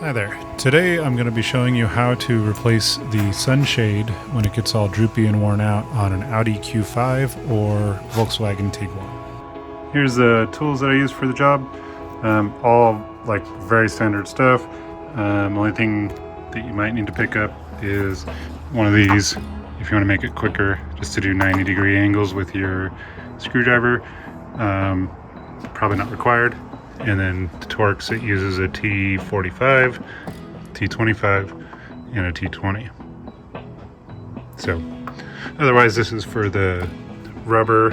Hi there. Today I'm going to be showing you how to replace the sunshade when it gets all droopy and worn out on an Audi Q5 or Volkswagen Tiguan. Here's the tools that I use for the job. All like very standard stuff. Only thing that you might need to pick up is one of these if you want to make it quicker, just to do 90-degree angles with your screwdriver. Probably not required. And then the Torx, it uses a T45, T25, and a T20. So otherwise this is for the rubber,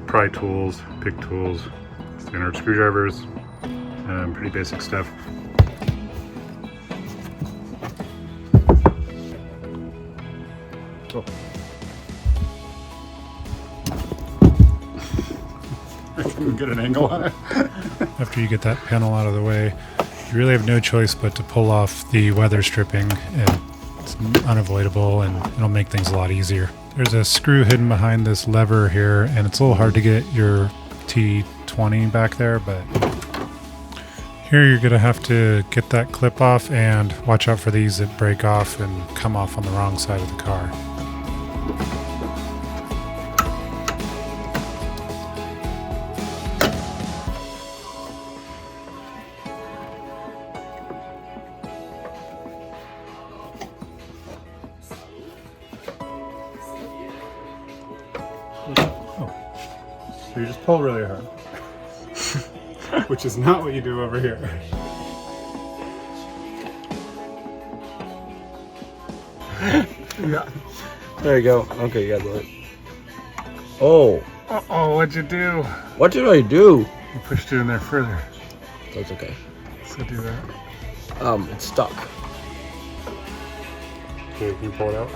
pry tools, pick tools, standard screwdrivers, pretty basic stuff. Oh. I can get an angle on it. After you get that panel out of the way, you really have no choice but to pull off the weather stripping. It's unavoidable and it'll make things a lot easier. There's a screw hidden behind this lever here, and it's a little hard to get your T20 back there, but here you're gonna have to get that clip off and watch out for these that break off and come off on the wrong side of the car. So you just pull really hard, which is not what you do over here. Yeah. There you go. Okay, you got it. Oh. Uh-oh, what'd you do? What did I do? You pushed it in there further. That's okay. So do that. It's stuck. Okay, can you pull it out?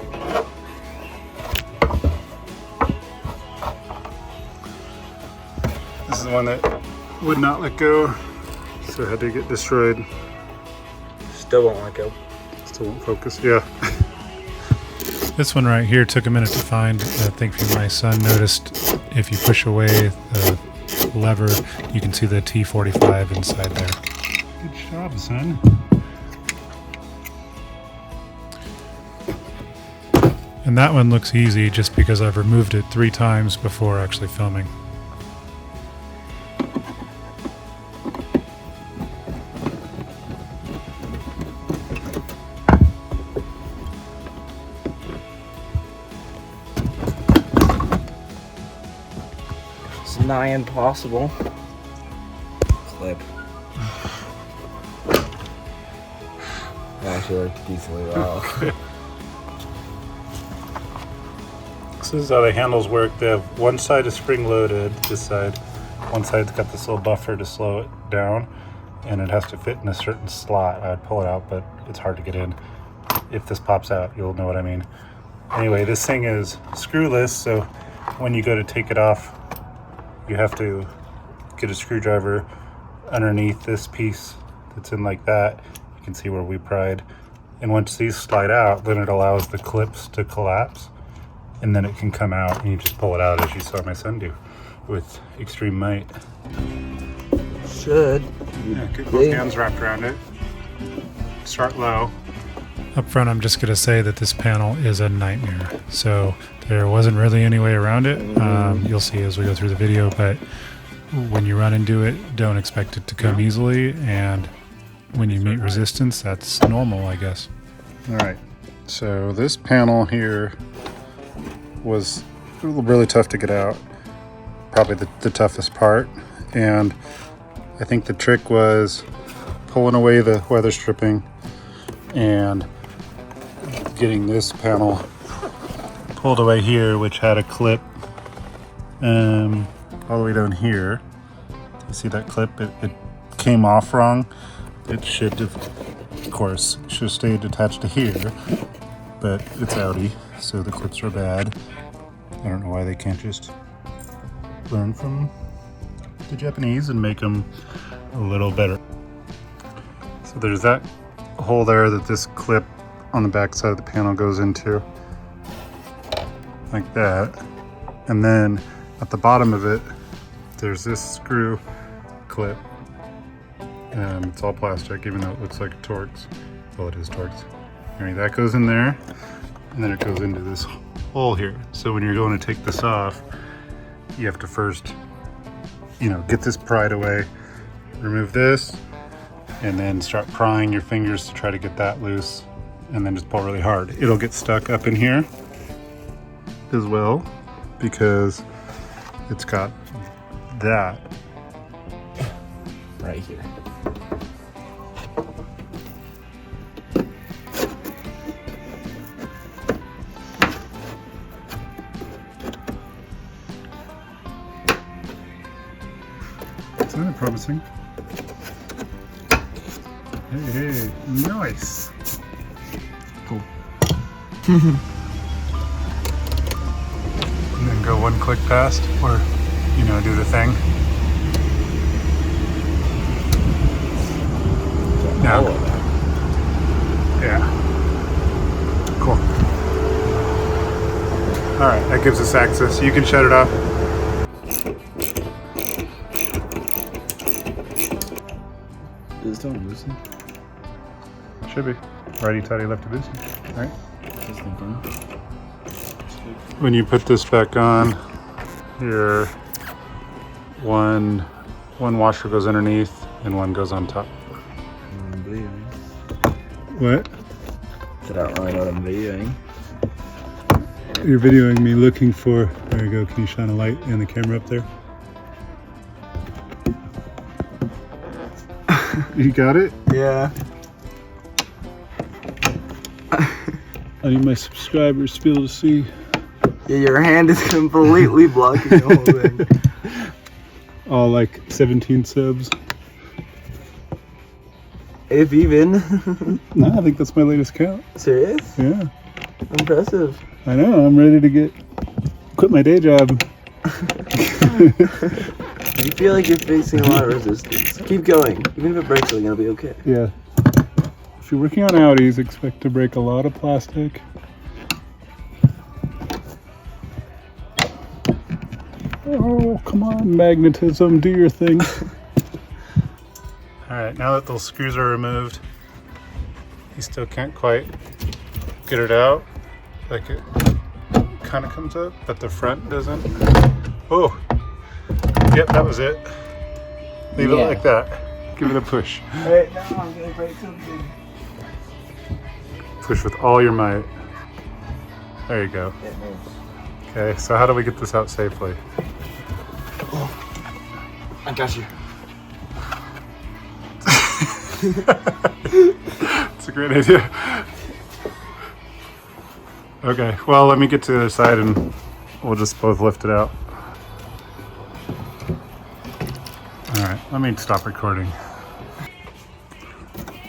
This is the one that would not let go, so it had to get destroyed. Still won't let go. Still won't focus, yeah. This one right here took a minute to find. I think my son noticed if you push away the lever, you can see the T45 inside there. Good job, son. And that one looks easy just because I've removed it 3 times before actually filming. It's nigh impossible. Clip. Actually worked decently well. This is how the handles work. They have one side is spring loaded, this side. One side's got this little buffer to slow it down, and it has to fit in a certain slot. I'd pull it out, but it's hard to get in. If this pops out, you'll know what I mean. Anyway, this thing is screwless, so when you go to take it off, you have to get a screwdriver underneath this piece that's in like that. You can see where we pried. And once these slide out, then it allows the clips to collapse, and then it can come out, and you just pull it out as you saw my son do with extreme might. Should. Yeah, get both hands wrapped around it. Start low. Up front, I'm just going to say that this panel is a nightmare. So there wasn't really any way around it. You'll see as we go through the video, but when you run into it, don't expect it to come easily. And when you meet resistance, that's normal, I guess. All right. So this panel here was really tough to get out. Probably the toughest part. And I think the trick was pulling away the weather stripping and getting this panel pulled away here, which had a clip all the way down here. You see that clip? It came off wrong. It should have, of course, should have stayed attached to here, but it's Audi, so the clips are bad. I don't know why they can't just learn from the Japanese and make them a little better. So there's that hole there that this clip on the back side of the panel goes into, like that. And then at the bottom of it, there's this screw clip, It's all plastic, even though it looks like Torx. Well, it is Torx. All right, that goes in there, and then it goes into this hole here. So when you're going to take this off, you have to first, get this pried away, remove this, and then start prying your fingers to try to get that loose, and then just pull really hard. It'll get stuck up in here as well, because it's got that right here. Isn't that promising? Hey, nice. Cool. And then go one click past, or do the thing. Now, yeah, cool. All right, that gives us access. You can shut it off. Is it still loosen? Should be. Righty tighty, lefty boosty. Right. Just thinking. When you put this back on, your one washer goes underneath and one goes on top. I'm videoing. What? I don't really know what I'm videoing. You're videoing me looking for. There you go. Can you shine a light in the camera up there? You got it? Yeah. I need my subscribers to be able to see. Yeah, your hand is completely blocking the whole thing. All like 17 subs. If even. No, I think that's my latest count. Serious? Yeah. Impressive. I know. I'm ready to quit my day job. You feel like you're facing a lot of resistance. Keep going. Even if it breaks, it'll be okay. Yeah. If you're working on Audis, expect to break a lot of plastic. Oh, come on, magnetism, do your thing. All right, now that those screws are removed, you still can't quite get it out. Like it kind of comes up, but the front doesn't. Oh, yep, that was it. Leave it like that. Give it a push. Alright, now I'm gonna break something. Push with all your might. There you go. Okay, so how do we get this out safely? Oh, I got you. It's a great idea. Okay, well, let me get to the other side and we'll just both lift it out. All right, let me stop recording.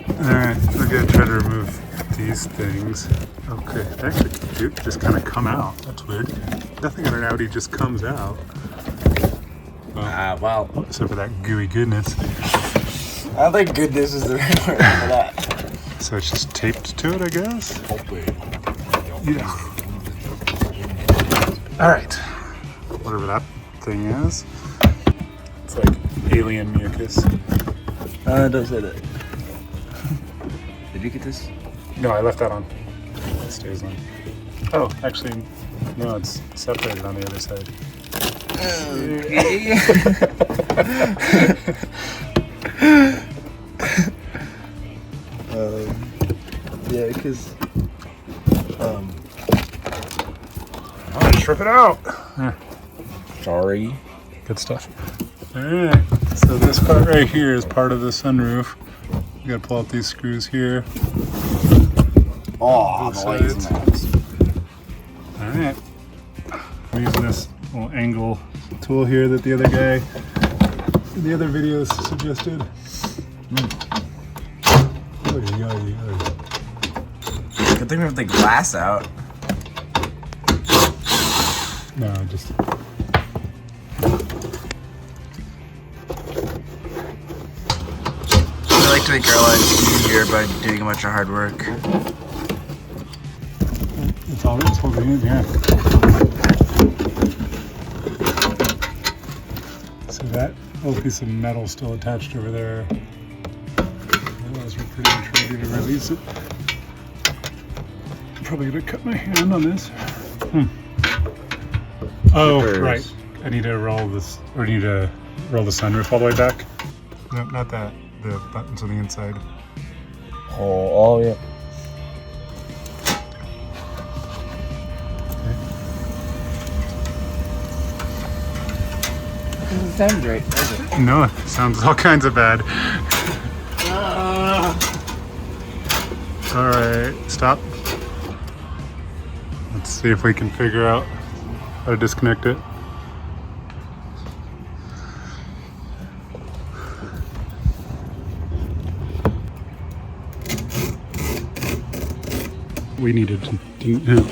All right, we're gonna try to remove these things. Okay, they actually just kind of come out. That's weird. Nothing in an Audi just comes out. Well. Except for that gooey goodness. I don't think goodness is the right word for that. So it's just taped to it, I guess? Yeah. All right. Whatever that thing is. It's like alien mucus. Don't say that. Did you get this? No, I left that on. It stays on. Oh, actually, no, it's separated on the other side. Okay. Yeah, because I'll just rip it out. sorry. Good stuff. All right. So this part right here is part of the sunroof. You gotta pull out these screws here. Oh, Both the lights sides. max. All right. I'm using this little angle tool here that the other guy in the other videos suggested. Good thing we have the glass out. No, just. I like to make our lives easier by doing a bunch of hard work. It's all it's holding in, yeah. So that little piece of metal still attached over there. guys are pretty much ready to release it. I'm probably gonna cut my hand on this. Oh, right. I need to roll this, or I need to roll the sunroof all the way back. No, not that. The buttons on the inside. Oh yeah. Doesn't sound great, does it? No, it sounds all kinds of bad. All right, stop. Let's see if we can figure out how to disconnect it. We needed to do that.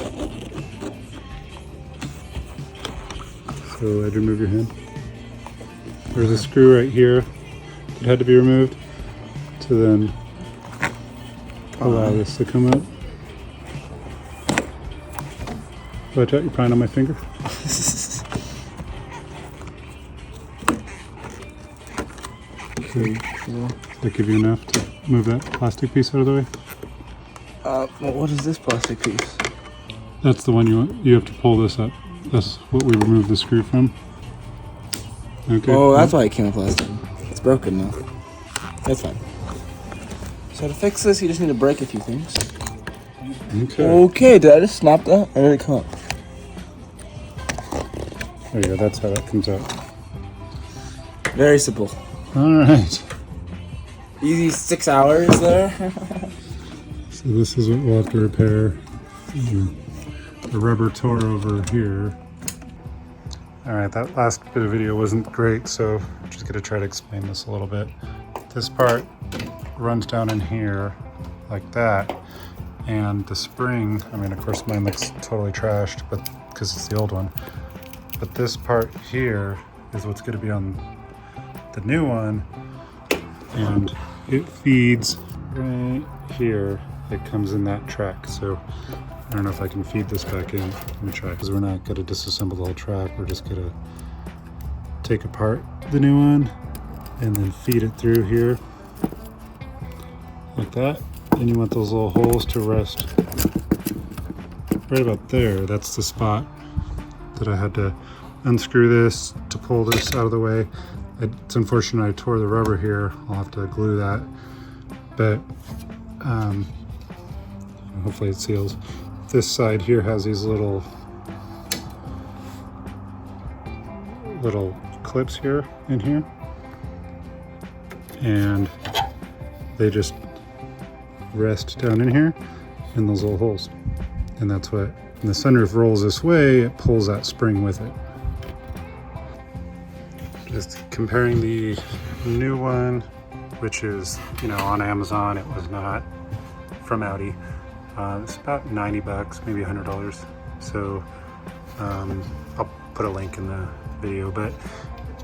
So I'd remove your hand. There's a screw right here that had to be removed to then allow this to come up. Watch out, you're prying on my finger. Okay. Does that give you enough to move that plastic piece out of the way? Well, what is this plastic piece? That's the one you have to pull this up. That's what we removed the screw from. Okay. Oh, that's why it came with plastic. It's broken now. That's fine. So to fix this, you just need to break a few things. Okay. Okay, did I just snap that? Or did it come up? There you go, that's how that comes out. Very simple. Alright. Easy 6 hours there. So this is what we'll have to repair. The rubber tore over here. Alright, that last bit of video wasn't great, so I'm just going to try to explain this a little bit. This part runs down in here like that, and the spring, I mean, of course mine looks totally trashed, but because it's the old one. But this part here is what's going to be on the new one, and it feeds right here. It comes in that track, so I don't know if I can feed this back in. Let me try, because we're not going to disassemble the whole track. We're just going to take apart the new one and then feed it through here like that. And you want those little holes to rest right about there. That's the spot that I had to unscrew this to pull this out of the way. It's unfortunate I tore the rubber here. I'll have to glue that, but hopefully it seals. This side here has these little clips here in here, and they just rest down in here in those little holes, and that's what, when the sunroof rolls this way, it pulls that spring with it. Just comparing the new one, which is, you know, on Amazon. It was not from Audi. It's about 90 bucks, maybe $100. So I'll put a link in the video, but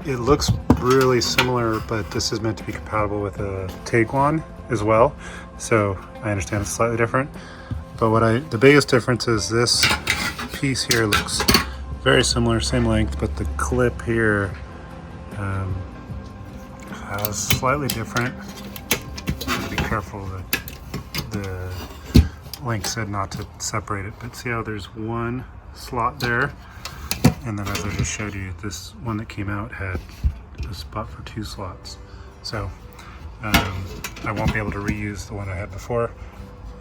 it looks really similar, but this is meant to be compatible with a Tiguan as well. So I understand it's slightly different, but the biggest difference is this piece here looks very similar, same length, but the clip here has slightly different. Be careful that the link said not to separate it, but see how there's one slot there, and then as I just showed you, this one that came out had a spot for 2 slots. So I won't be able to reuse the one I had before,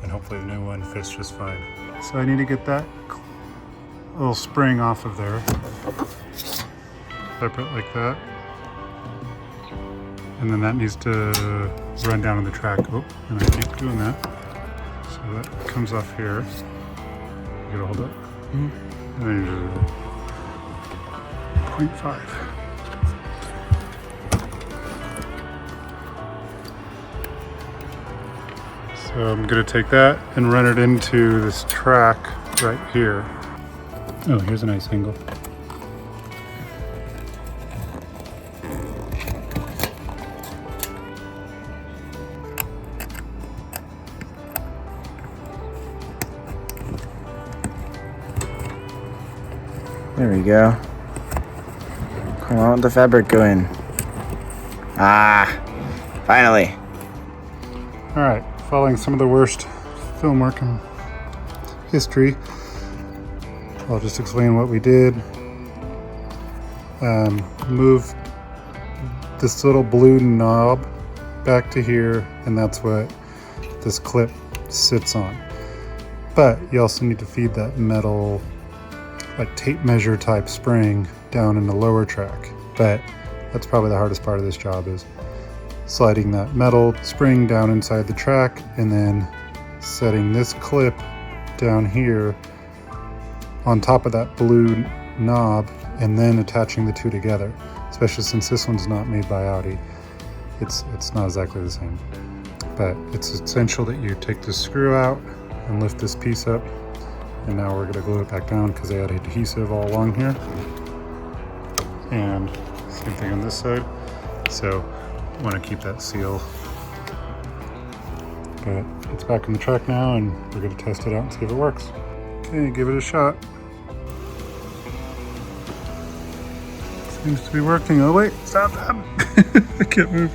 and hopefully the new one fits just fine. So I need to get that little spring off of there. Separate like that. And then that needs to run down on the track. Oh, and I keep doing that. So that comes off here. You gotta hold it. And then you do 0.5. So I'm gonna take that and run it into this track right here. Oh, here's a nice angle. There we go. Come on, let the fabric go in. Ah, finally. All right, following some of the worst film work in history, I'll just explain what we did. Move this little blue knob back to here, and that's what this clip sits on. But you also need to feed that metal, like tape measure type spring down in the lower track. But that's probably the hardest part of this job, is sliding that metal spring down inside the track and then setting this clip down here on top of that blue knob and then attaching the two together. Especially since this one's not made by Audi. It's not exactly the same. But it's essential that you take this screw out and lift this piece up. And now we're gonna glue it back down because they had adhesive all along here. And same thing on this side. So I want to keep that seal. But it's back in the truck now, and we're gonna test it out and see if it works. Okay, give it a shot. Seems to be working. Oh wait, stop that. I can't move.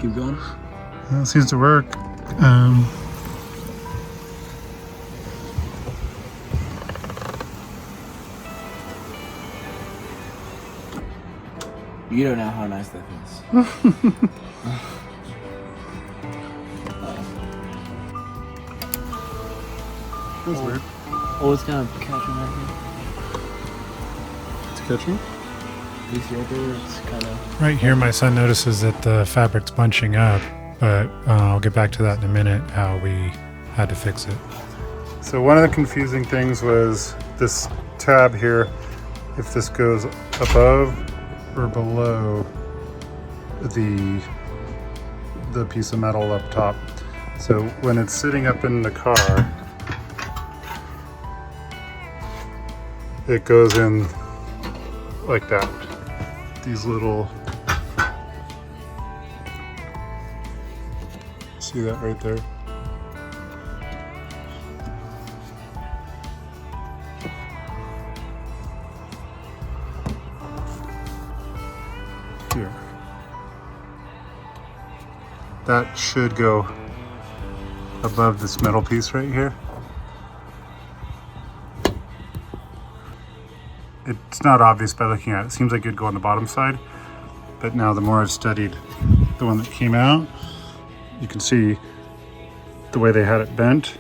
Keep going. Well, it seems to work. You don't know how nice that feels. That's weird. Oh, it's kind of catching right here. It's catching? You see right there? It's kind of... Right here, my son notices that the fabric's bunching up, but I'll get back to that in a minute, how we had to fix it. So one of the confusing things was this tab here, if this goes above or below the piece of metal up top. So when it's sitting up in the car, it goes in like that. These little, see that right there? Here. That should go above this metal piece right here. It's not obvious by looking at it. It seems like it'd go on the bottom side, but now the more I've studied the one that came out, you can see the way they had it bent,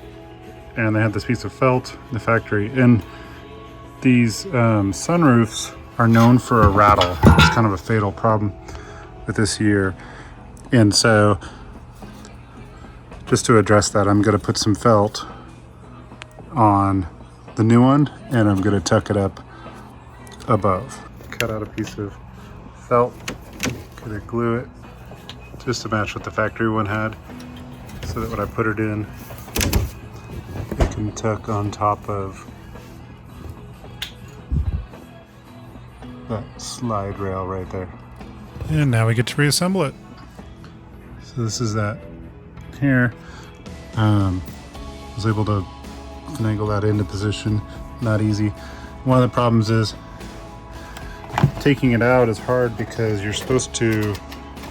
and they had this piece of felt in the factory. And these sunroofs are known for a rattle. It's kind of a fatal problem with this year. And so just to address that, I'm gonna put some felt on the new one, and I'm gonna tuck it up above. Cut out a piece of felt, gonna glue it just to match what the factory one had, so that when I put it in, it can tuck on top of that slide rail right there. And now we get to reassemble it. So this is that here. Was able to finagle that into position. Not easy. One of the problems is taking it out is hard because you're supposed to,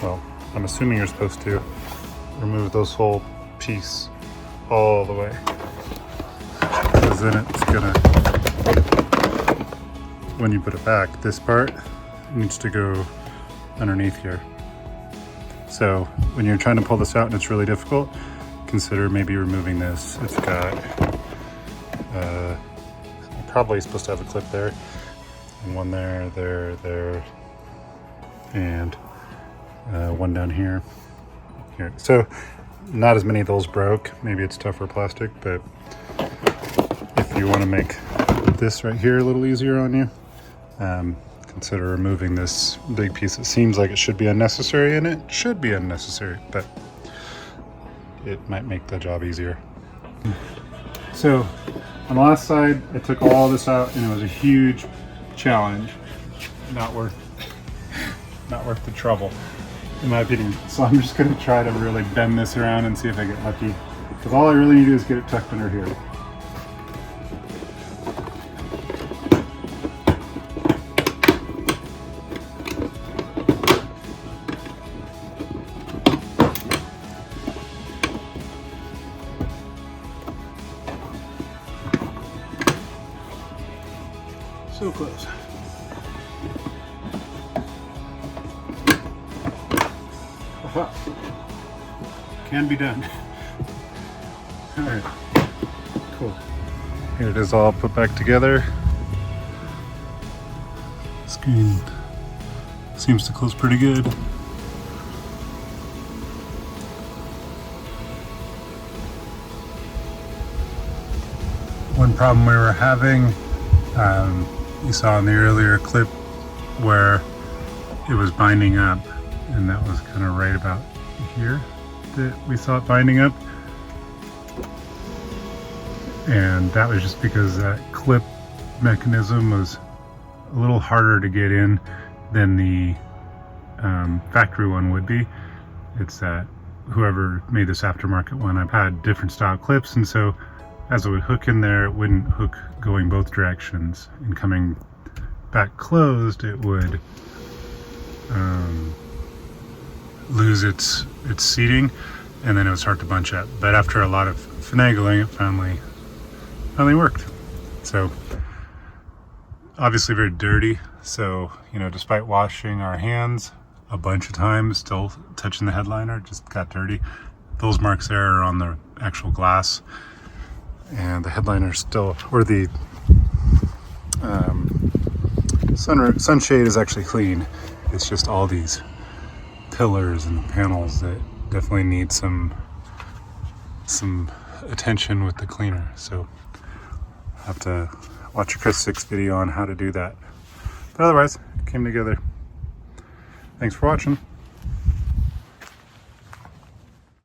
well, I'm assuming you're supposed to remove this whole piece all the way, because then it's gonna, when you put it back, this part needs to go underneath here. So when you're trying to pull this out and it's really difficult, consider maybe removing this. It's got probably supposed to have a clip there, and one there, and one down here. So not as many of those broke. Maybe it's tougher plastic, but if you want to make this right here a little easier on you, consider removing this big piece. It seems like it should be unnecessary, and it should be unnecessary, but it might make the job easier. So on the last side, I took all this out, and it was a huge challenge. Not worth the trouble, in my opinion. So I'm just gonna try to really bend this around and see if I get lucky, because all I really need to do is get it tucked under here. So close. Can be done. All right, cool. Here it is all put back together. Screen seems to close pretty good. One problem we were having, you saw in the earlier clip where it was binding up, and that was kind of right about here that we saw it binding up. And that was just because that clip mechanism was a little harder to get in than the factory one would be. It's that whoever made this aftermarket one, I've had different style clips, and so as it would hook in there, it wouldn't hook going both directions, and coming back closed, it would lose its seating, and then it would start to bunch up. But after a lot of finagling, it finally worked. So obviously very dirty. So, you know, despite washing our hands a bunch of times, still touching the headliner, just got dirty. Those marks there are on the actual glass, and the headliner still, or the sunshade is actually clean. It's just all these pillars and panels that definitely need some attention with the cleaner. So I'll have to watch a Chris 6 video on how to do that. But otherwise, it came together. Thanks for watching.